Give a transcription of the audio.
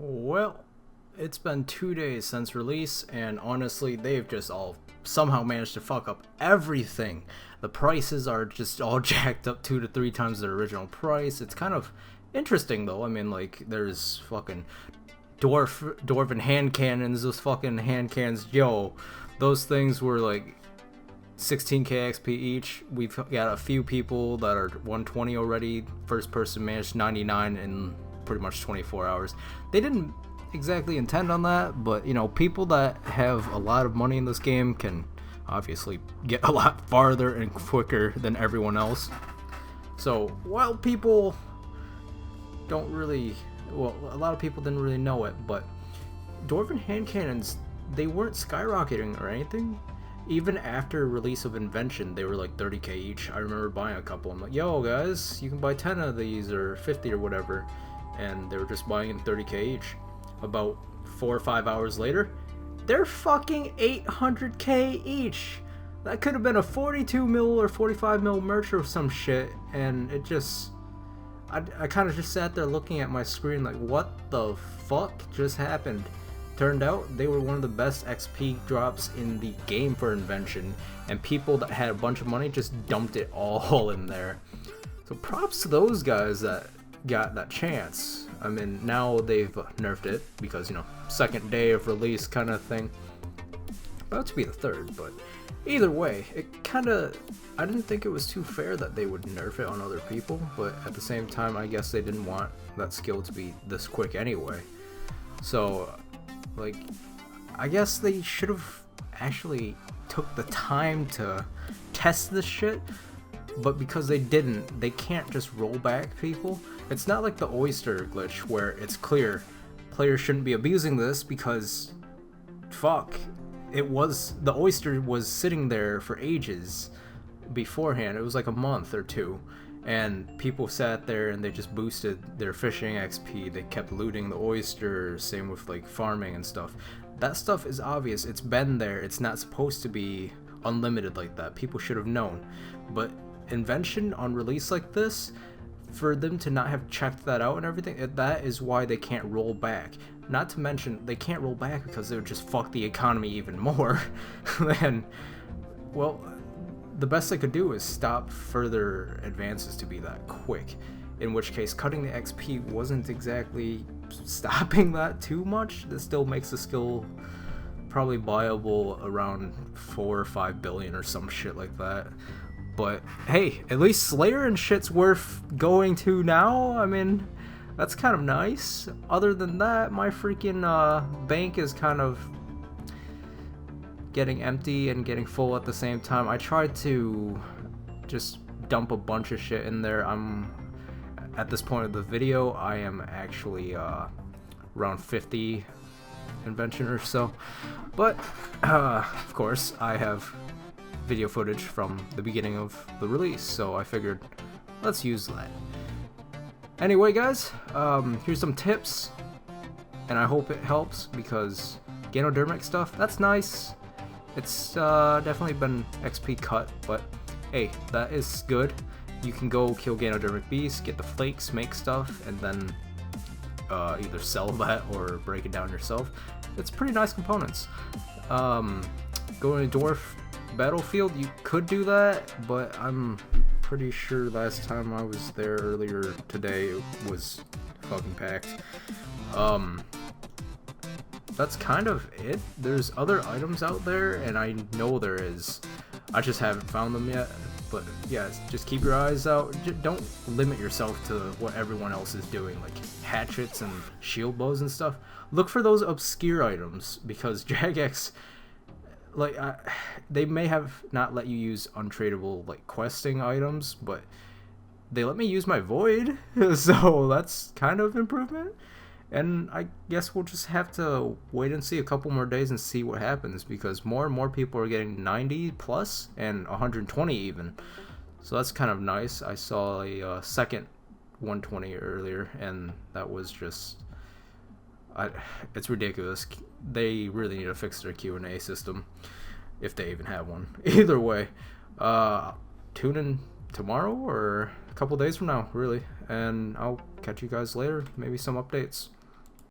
Well, it's been 2 days since release, and honestly, they've just all somehow managed to fuck up everything. The prices are just all jacked up 2 to 3 times their original price. It's kind of interesting though. I mean, like, there's fucking dwarven hand cannons. Those fucking hand cannons, yo, those things were like 16k XP each. We've got a few people that are 120 already. First person managed 99 in pretty much 24 hours. They didn't exactly intend on that, but you know, people that have a lot of money in this game can obviously get a lot farther and quicker than everyone else. So while people don't really, well, a lot of people didn't really know it, but dwarven hand cannons, they weren't skyrocketing or anything. Even after release of Invention, they were like 30k each. I remember buying a couple. I'm like, yo guys, you can buy 10 of these or 50 or whatever, and they were just buying in 30k each. About 4 or 5 hours later, they're fucking 800k each. That could have been a 42 mil or 45 mil merch or some shit, and it just, I kind of just sat there looking at my screen like, what the fuck just happened? Turned out they were one of the best XP drops in the game for Invention, and people that had a bunch of money just dumped it all in there. So props to those guys that got that chance. I mean, now they've nerfed it because, you know, second day of release kind of thing. About to be the third, but either way, it kind of, I didn't think it was too fair that they would nerf it on other people, but at the same time, I guess they didn't want that skill to be this quick anyway. So, like, I guess they should have actually took the time to test this shit, but because they didn't, they can't just roll back people. It's not like the oyster glitch where it's clear players shouldn't be abusing this because fuck, the oyster was sitting there for ages beforehand. It was like a month or two, and people sat there and they just boosted their fishing XP. They kept looting the oyster, same with like farming and stuff. That stuff is obvious, it's been there, it's not supposed to be unlimited like that. People should have known. But Invention on release like this, for them to not have checked that out and everything, that is why they can't roll back. Not to mention, they can't roll back because they would just fuck the economy even more. And, well, the best they could do is stop further advances to be that quick. In which case, cutting the XP wasn't exactly stopping that too much. This still makes the skill probably buyable around 4 or 5 billion or some shit like that. But hey, at least Slayer and shit's worth going to now. I mean, that's kind of nice. Other than that, my freaking bank is kind of getting empty and getting full at the same time. I tried to just dump a bunch of shit in there. At this point of the video, I am actually around 50 Invention or so. But of course, I have video footage from the beginning of the release, so I figured let's use that. Anyway guys, here's some tips, and I hope it helps because Ganodermic stuff, that's nice. It's definitely been XP cut, but hey, that is good. You can go kill Ganodermic beasts, get the flakes, make stuff, and then either sell that or break it down yourself. It's pretty nice components. Going to Dwarf Battlefield, you could do that, but I'm pretty sure last time I was there earlier today it was fucking packed. That's kind of it. There's other items out there, and I know there is. I just haven't found them yet. But yeah, just keep your eyes out. Don't limit yourself to what everyone else is doing, like hatchets and shield bows and stuff. Look for those obscure items, because Jagex, like, they may have not let you use untradeable like questing items, but they let me use my void, so that's kind of improvement. And I guess we'll just have to wait and see a couple more days and see what happens, because more and more people are getting 90 plus and 120 even. So that's kind of nice. I saw a second 120 earlier, and that was just, it's ridiculous. They really need to fix their Q&A system, if they even have one. Either way, tune in tomorrow or a couple days from now, really, and I'll catch you guys later. Maybe some updates.